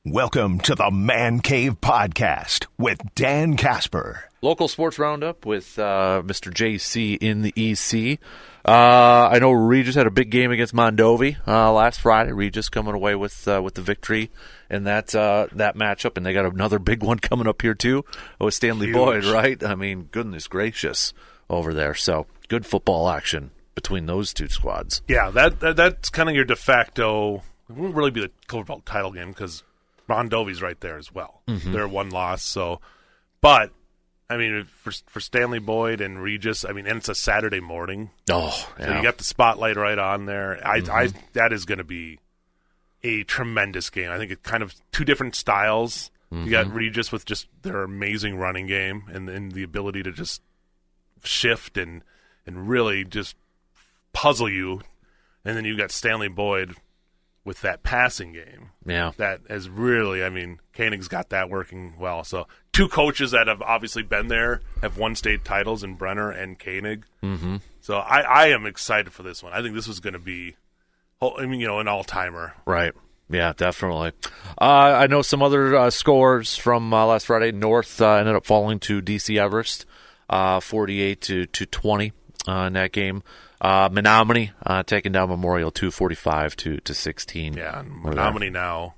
Welcome to the Man Cave Podcast with Dan Casper. Local Sports Roundup with Mr. JC in the EC. I know Regis had a big game against Mondovi last Friday. Regis coming away with the victory in that matchup, and they got another big one coming up here too with Stanley Boyd, right? I mean, goodness gracious over there. So good football action between those two squads. Yeah, that's kind of your de facto. It won't really be the Clover Belt title game because Mondovi's right there as well. Mm-hmm. They're one loss, so. But I mean, for Stanley Boyd and Regis, I mean, and it's a Saturday morning. Oh, yeah. So you got the spotlight right on there. That is going to be a tremendous game. I think it's kind of two different styles. Mm-hmm. You got Regis with just their amazing running game and the ability to just shift and really just puzzle you. And then you got Stanley Boyd with that passing game. Yeah. That has really, I mean, Koenig's got that working well. So two coaches that have obviously been there have won state titles in Brenner and Koenig. Mm-hmm. So I am excited for this one. I think this was going to be, an all-timer. Right. Yeah, definitely. I know some other scores from last Friday. North ended up falling to DC Everest, 48 to 20 in that game. Menominee taking down Memorial 245 to 16. Yeah, and Menominee now,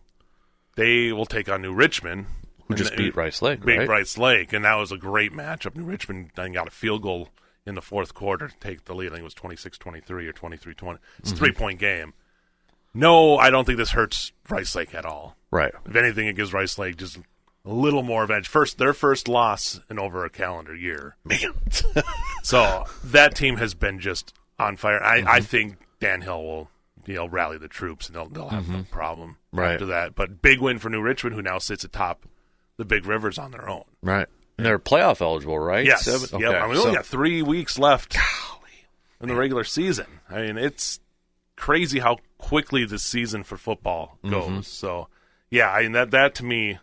they will take on New Richmond. Who just beat Rice Lake, Beat right? Rice Lake, and that was a great matchup. New Richmond got a field goal in the fourth quarter to take the lead. I think it was 26-23 or 23-20. It's a 3-point game. No, I don't think this hurts Rice Lake at all. Right. If anything, it gives Rice Lake just a little more advantage. Their first loss in over a calendar year. Man. So that team has been just on fire. I think Dan Hill will rally the troops, and they'll have no problem after that. But big win for New Richmond, who now sits atop the Big Rivers on their own. Right. And they're playoff eligible, right? Yes. Okay. Yep. I mean, we only got 3 weeks left in the regular season. I mean, it's crazy how quickly this season for football goes. Mm-hmm. So, yeah, I mean, that to me,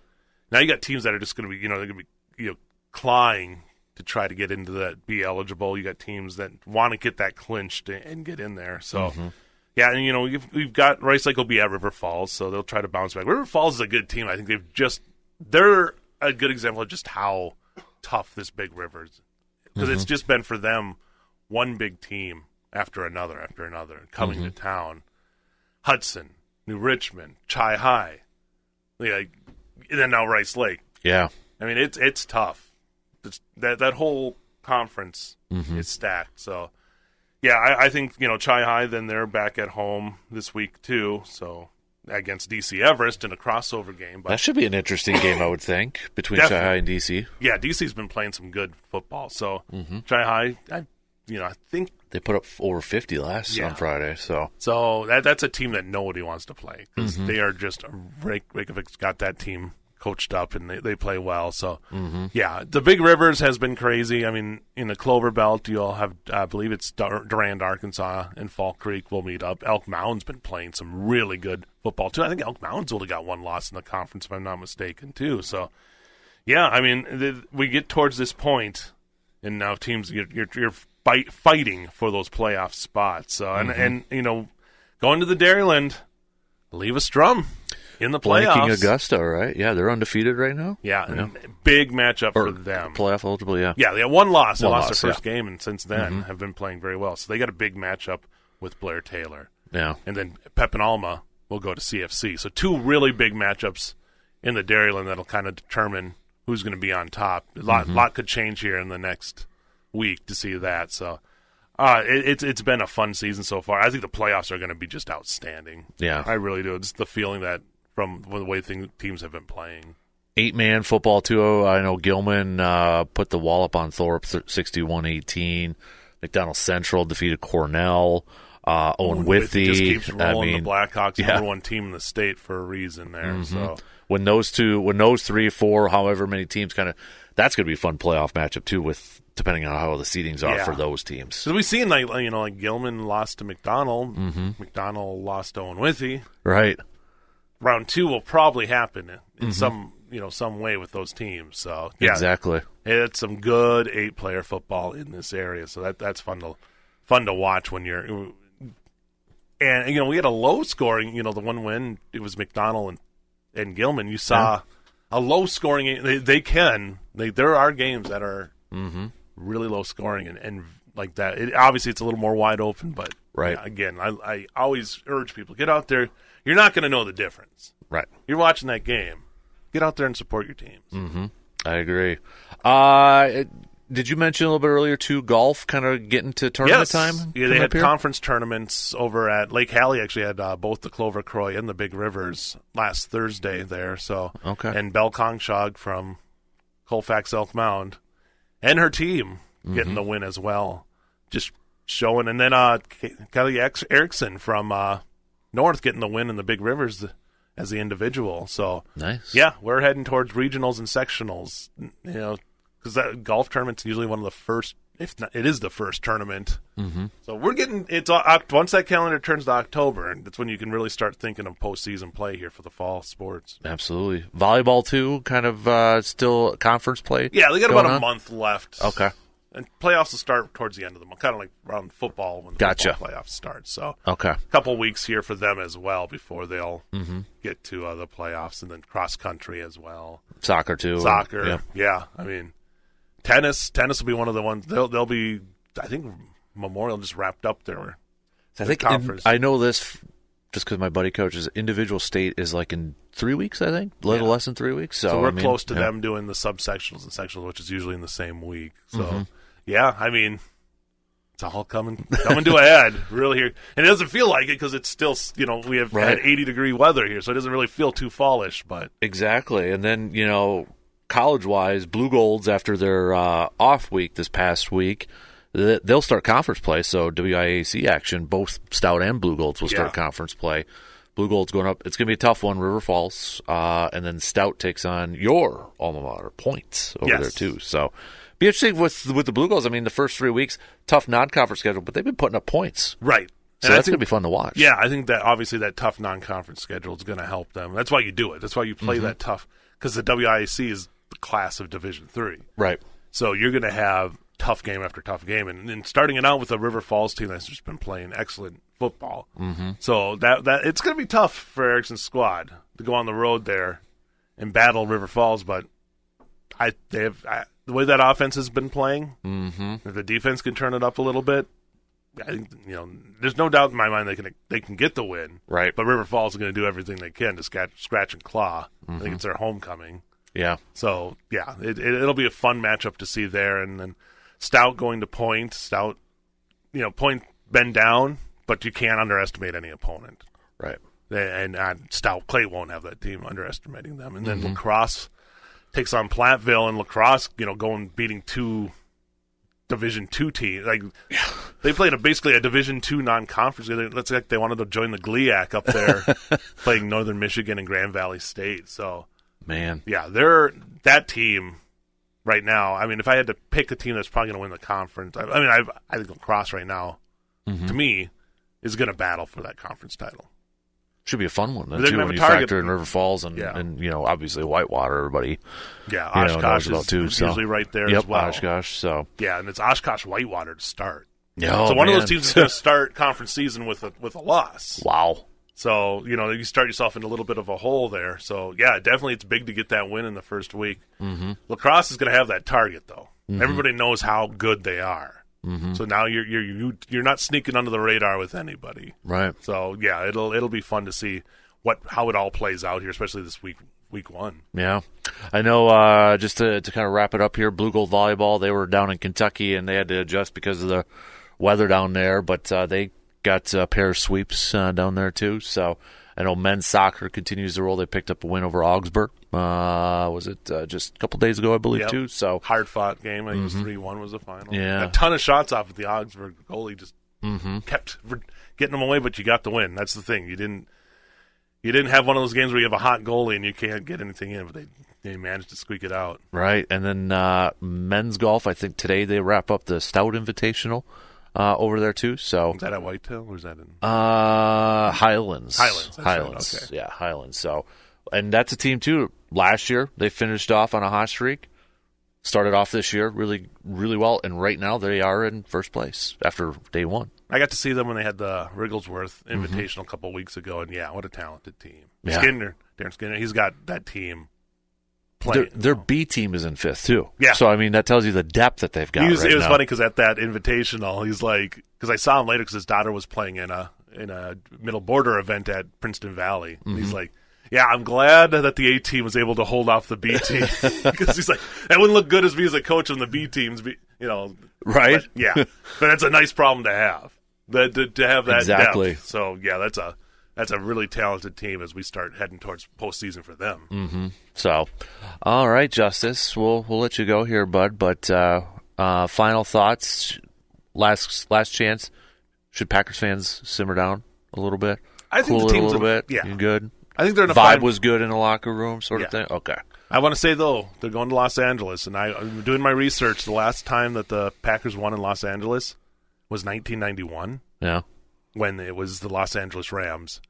now you got teams that are just going to be, they're going to be, clawing to try to get into that, be eligible. You got teams that want to get that clinched and get in there. So, yeah, and we've got Rice Lake will be at River Falls, so they'll try to bounce back. River Falls is a good team. I think they're a good example of just how tough this Big River is, because it's just been for them one big team after another coming to town. Hudson, New Richmond, Chi High, and then now Rice Lake. Yeah, I mean it's tough. That whole conference is stacked. So, yeah, I think Chi High. Then they're back at home this week too. So against DC Everest in a crossover game. But that should be an interesting game, I would think, between Chi High and DC. Yeah, DC's been playing some good football. So Chi High, I think they put up over 50 on Friday. So that's a team that nobody wants to play because they are just Reykjavik's got that team coached up and they play well. So yeah, the Big Rivers has been crazy. I mean, in the Clover Belt, you'll have I believe it's Durand, Arkansas, and Fall Creek will meet up. Elk Mound's been playing some really good football too. I think Elk Mound's only got one loss in the conference, if I'm not mistaken, too. So yeah, I mean, we get towards this point, and now teams you're fighting for those playoff spots. So and going to the Dairyland, leave a strum in the playoffs. Blanking Augusta, right? Yeah, they're undefeated right now. Yeah. Big matchup for them. Playoff eligible, yeah. Yeah, they had one loss. They lost their first game, and since then have been playing very well. So they got a big matchup with Blair Taylor. Yeah. And then Pep and Alma will go to CFC. So two really big matchups in the Dairyland that'll kind of determine who's going to be on top. A lot could change here in the next week to see that. So it's been a fun season so far. I think the playoffs are going to be just outstanding. Yeah. I really do. It's the feeling that from the way teams have been playing. 8-man football, too. I know Gilman put the wallop on Thorpe 61-18. McDonald Central defeated Cornell. Owen Withy just keeps rolling. The Blackhawks, number one team in the state for a reason there. So when those 3, 4, however many teams that's going to be a fun playoff matchup too, with depending on how the seedings are for those teams. So we've seen like Gilman lost to McDonald, McDonald lost to Owen Withy. Right. Round 2 will probably happen in some way with those teams. So yeah, exactly. It's some good 8-player football in this area. So that's fun to watch when you're. And we had a low scoring. The one win it was McDonald and Gilman, you saw a low-scoring game. There are games that are really low-scoring and like that. Obviously, it's a little more wide open, but again, I always urge people, get out there. You're not going to know the difference. Right. You're watching that game. Get out there and support your teams. Mm-hmm. I agree. Did you mention a little bit earlier, too, golf kind of getting to tournament time? Yeah, they had conference tournaments over at Lake Hallie. Actually had both the Clover Croix and the Big Rivers last Thursday there. So, and Belle Kongshog from Colfax Elk Mound and her team getting the win as well. Just showing. And then Kelly Erickson from North getting the win in the Big Rivers as the individual. So, nice. Yeah, we're heading towards regionals and sectionals, because that golf tournament's usually one of the first, if not, it is the first tournament. Mm-hmm. So we're getting once that calendar turns to October, and that's when you can really start thinking of postseason play here for the fall sports. Absolutely. Volleyball too, kind of still conference play. Yeah, they got about a month left. Okay. And playoffs will start towards the end of the month, kind of like around football when the football playoffs start. So a couple weeks here for them as well before they'll get to the playoffs, and then cross country as well. Soccer too. Yeah. I mean. Tennis will be one of the ones. They'll be. I think Memorial just wrapped up their. I think I know this just because my buddy coaches. Individual state is like in 3 weeks. I think a little less than 3 weeks. So we're close to them doing the subsectionals and sectionals, which is usually in the same week. So yeah, I mean, it's all coming to a head really here, and it doesn't feel like it because it's still we have had 80-degree weather here, so it doesn't really feel too fallish. But exactly, and then college-wise, Blue Golds, after their off week this past week, they'll start conference play. So WIAC action, both Stout and Blue Golds will start conference play. Blue Golds going up. It's going to be a tough one, River Falls. And then Stout takes on your alma mater, Points, over there too. So be interesting with the Blue Golds. I mean, the first 3 weeks, tough non-conference schedule, but they've been putting up points. Right. So that's going to be fun to watch. Yeah, I think that obviously that tough non-conference schedule is going to help them. That's why you do it. That's why you play that tough, because the WIAC is the class of Division III. Right. So you're going to have tough game after tough game, and starting it out with the River Falls team that's just been playing excellent football. Mm-hmm. So that it's going to be tough for Erickson's squad to go on the road there and battle River Falls. But the way that offense has been playing, if the defense can turn it up a little bit, I think there's no doubt in my mind they can get the win. Right. But River Falls is going to do everything they can to scratch and claw. I think it's their homecoming. Yeah. So, yeah, it'll be a fun matchup to see there. And then Stout going to Point. Stout, Point been down, but you can't underestimate any opponent. Right. And Stout Clay won't have that team underestimating them. And then La Crosse takes on Platteville, and La Crosse, going beating two Division II teams. Like they played basically a Division II non-conference. It's like they wanted to join the GLIAC up there, playing Northern Michigan and Grand Valley State. So. Man. Yeah, that team right now. I mean, if I had to pick a team that's probably going to win the conference, I think La Crosse right now, to me, is going to battle for that conference title. Should be a fun one. They're going to have when a you target factor in River Falls and obviously Whitewater, everybody. Yeah, Oshkosh is usually right there as well. Oshkosh. So yeah, and it's Oshkosh Whitewater to start. Yeah, so one of those teams is going to start conference season with a loss. Wow. So, you start yourself in a little bit of a hole there. So, yeah, definitely it's big to get that win in the first week. Mm-hmm. La Crosse is going to have that target, though. Mm-hmm. Everybody knows how good they are. Mm-hmm. So now you're not sneaking under the radar with anybody. Right. So, yeah, it'll be fun to see how it all plays out here, especially this week one. Yeah. I know, just to kind of wrap it up here, Blue Gold Volleyball, they were down in Kentucky, and they had to adjust because of the weather down there, but they got a pair of sweeps down there too. So I know men's soccer continues to roll. They picked up a win over Augsburg. Was it just a couple days ago, I believe, too? So hard fought game. I think it was 3-1 was the final. Yeah, a ton of shots off at the Augsburg goalie. Just kept getting them away, but you got the win. That's the thing. You didn't have one of those games where you have a hot goalie and you can't get anything in, but they managed to squeak it out. Right, and then men's golf. I think today they wrap up the Stout Invitational. Over there too. So is that at Whitetail or is that in Highlands? Highlands. Highlands. Right. Okay. Yeah, Highlands. So, and that's a team too. Last year they finished off on a hot streak. Started off this year really, really well, and right now they are in first place after day one. I got to see them when they had the Wrigglesworth Invitational a couple weeks ago, and yeah, what a talented team. Yeah. Darren Skinner, he's got that team playing. Their B team is in 5th, too. Yeah. So, I mean, that tells you the depth that they've got right now. It was funny because at that invitational, he's like, because I saw him later because his daughter was playing in a middle border event at Princeton Valley. And he's like, yeah, I'm glad that the A team was able to hold off the B team because he's like, that wouldn't look good as me as a coach on the B teams, right? But, yeah, but it's a nice problem to have to have that exactly. depth. So yeah, that's a really talented team as we start heading towards postseason for them. Mm-hmm. So, all right, Justus, we'll let you go here, bud. But final thoughts, last chance. Should Packers fans simmer down a little bit? I think cool the team's a little bit. Yeah, you good. I think they're in a vibe was good in the locker room, sort of Yeah. thing. Okay. I want to say though, they're going to Los Angeles, and I'm doing my research. The last time that the Packers won in Los Angeles was 1991. Yeah. When it was the Los Angeles Rams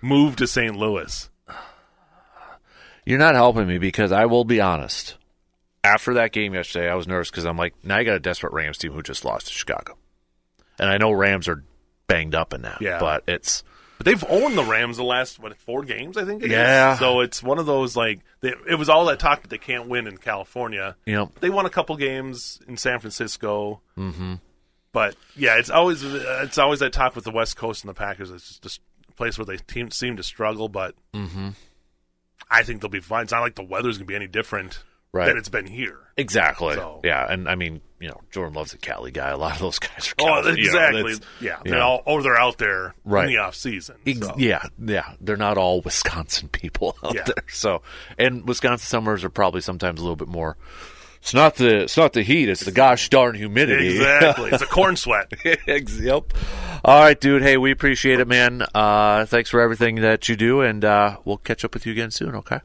move to St. Louis. You're not helping me because I will be honest. After that game yesterday, I was nervous because I'm like, now you got a desperate Rams team who just lost to Chicago. And I know Rams are banged up in that, but they've owned the Rams the last 4 games, I think it is. So it's one of those it was all that talk that they can't win in California. They won a couple games in San Francisco. Mm-hmm. But yeah, it's always that talk with the West Coast and the Packers. It's just a place where they seem to struggle, but I think they'll be fine. It's not like the weather's gonna be any different than it's been here. Exactly. So. Yeah, and I mean, Jordan Love's a Cali guy. A lot of those guys are Cali. Cali. Exactly. They're out there in the off season. So. Yeah. They're not all Wisconsin people out there. So, and Wisconsin summers are probably sometimes a little bit more. It's not the heat. It's the gosh darn humidity. Exactly. It's a corn sweat. Yep. All right, dude. Hey, we appreciate it, man. Thanks for everything that you do, and we'll catch up with you again soon. Okay.